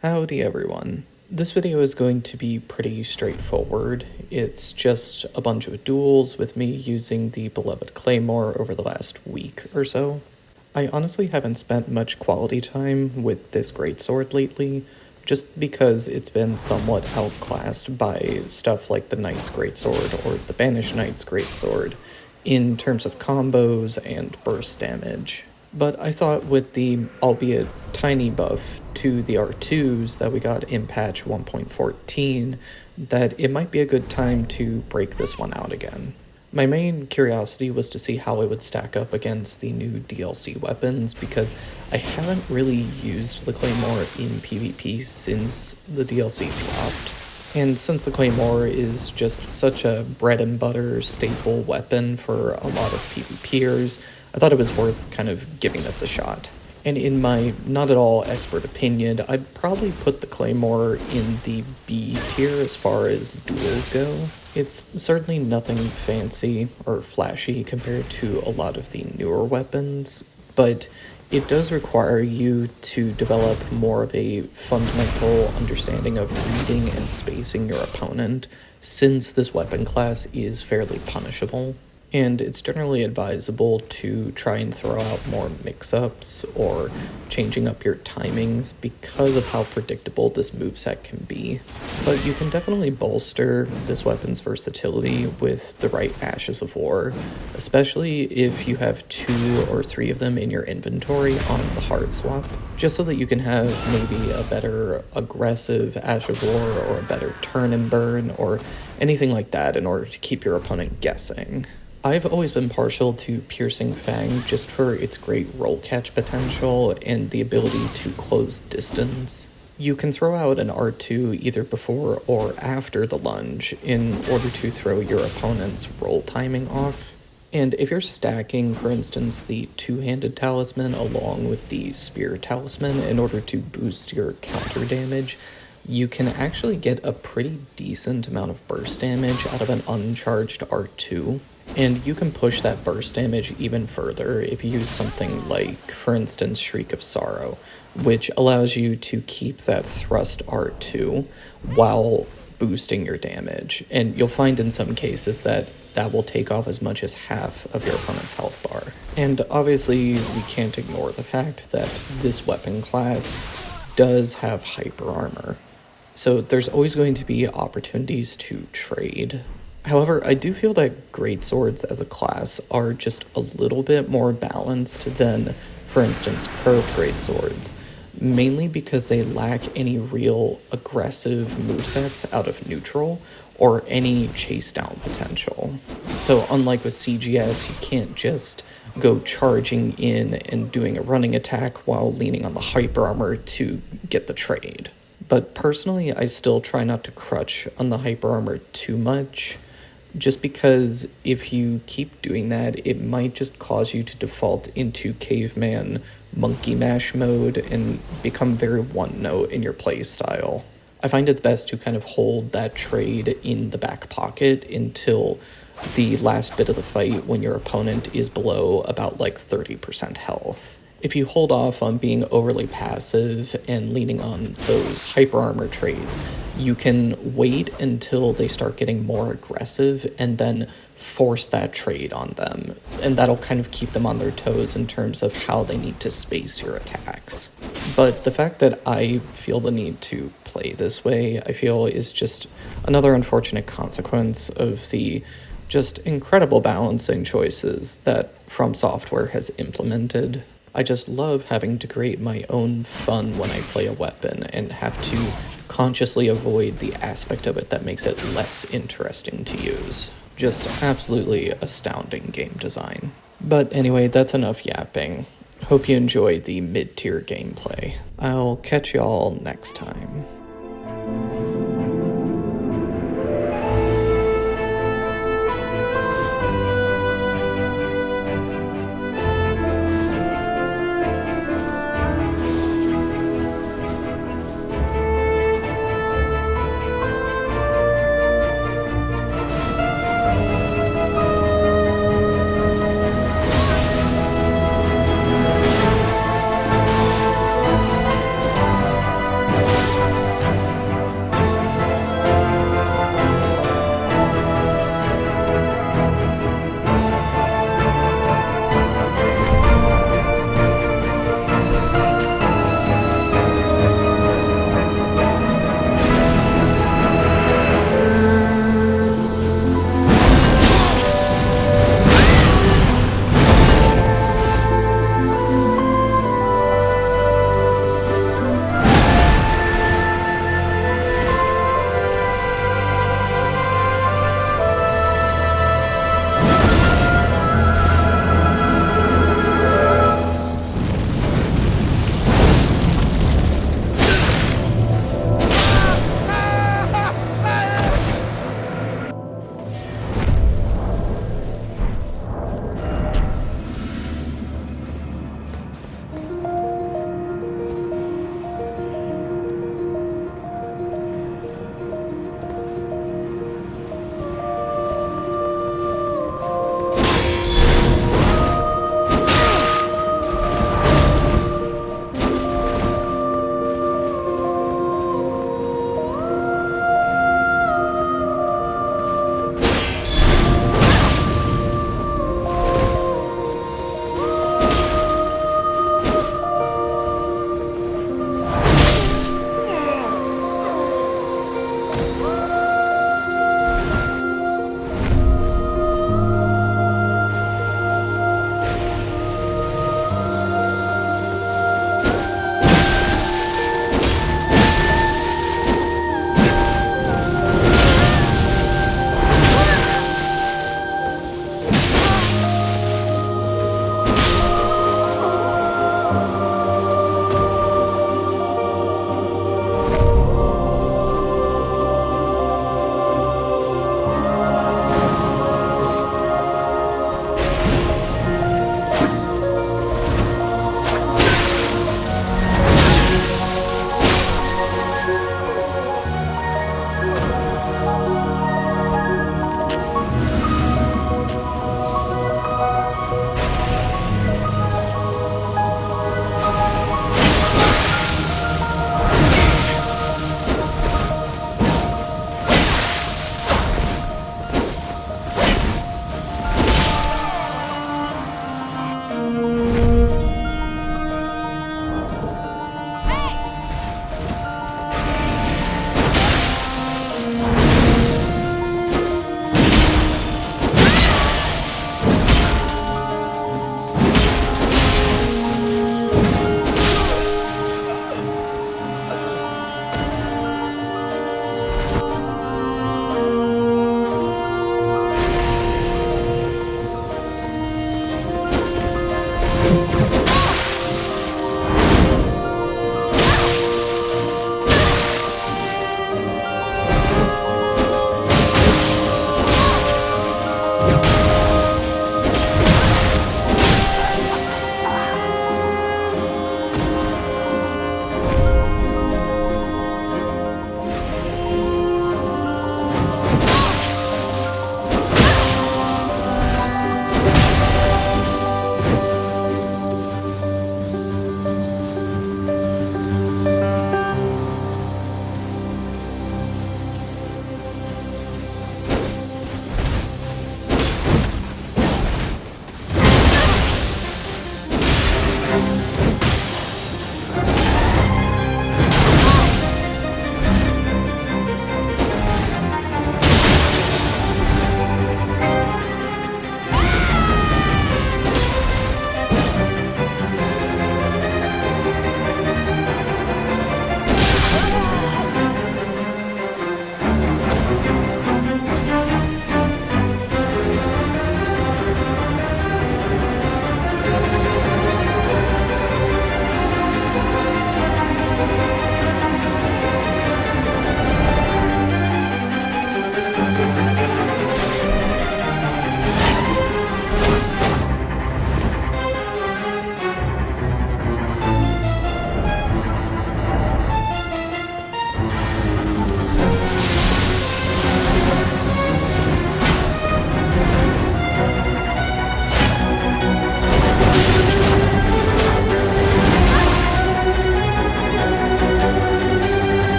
Howdy everyone. This video is going to be pretty straightforward. It's just a bunch of duels with me using the beloved Claymore over the last week or so. I honestly haven't spent much quality time with this greatsword lately, just because it's been somewhat outclassed by stuff like the Knight's Greatsword or the Banished Knight's Greatsword in terms of combos and burst damage. But I thought with the, albeit tiny buff to the R2s that we got in patch 1.14, that it might be a good time to break this one out again. My main curiosity was to see how it would stack up against the new DLC weapons, because I haven't really used the Claymore in PvP since the DLC dropped. And since the Claymore is just such a bread and butter staple weapon for a lot of PvPers, I thought it was worth kind of giving this a shot. And in my not at all expert opinion, I'd probably put the Claymore in the B tier as far as duels go. It's certainly nothing fancy or flashy compared to a lot of the newer weapons, but it does require you to develop more of a fundamental understanding of reading and spacing your opponent, since this weapon class is fairly punishable. And it's generally advisable to try and throw out more mix-ups or changing up your timings because of how predictable this moveset can be. But you can definitely bolster this weapon's versatility with the right Ashes of War, especially if you have 2 or 3 of them in your inventory on the hard swap, just so that you can have maybe a better aggressive Ash of War or a better turn and burn or anything like that in order to keep your opponent guessing. I've always been partial to Piercing Fang just for its great roll catch potential and the ability to close distance. You can throw out an R2 either before or after the lunge in order to throw your opponent's roll timing off. And if you're stacking, for instance, the two-handed talisman along with the spear talisman in order to boost your counter damage, you can actually get a pretty decent amount of burst damage out of an uncharged R2. And you can push that burst damage even further if you use something like, for instance, Shriek of Sorrow, which allows you to keep that thrust R2 while boosting your damage. And you'll find in some cases that that will take off as much as half of your opponent's health bar. And obviously, we can't ignore the fact that this weapon class does have hyper armor. So there's always going to be opportunities to trade. However, I do feel that greatswords as a class are just a little bit more balanced than, for instance, curved greatswords, mainly because they lack any real aggressive movesets out of neutral or any chase down potential. So unlike with CGS, you can't just go charging in and doing a running attack while leaning on the hyper armor to get the trade. But personally, I still try not to crutch on the hyper armor too much, just because if you keep doing that, it might just cause you to default into caveman monkey mash mode and become very one note in your play style. I find it's best to kind of hold that trade in the back pocket until the last bit of the fight when your opponent is below about like 30% health. If you hold off on being overly passive and leaning on those hyper armor trades, you can wait until they start getting more aggressive and then force that trade on them. And that'll kind of keep them on their toes in terms of how they need to space your attacks. But the fact that I feel the need to play this way, I feel is just another unfortunate consequence of the just incredible balancing choices that From Software has implemented. I just love having to create my own fun when I play a weapon and have to consciously avoid the aspect of it that makes it less interesting to use. Just absolutely astounding game design. But anyway, that's enough yapping. Hope you enjoy the mid-tier gameplay. I'll catch y'all next time.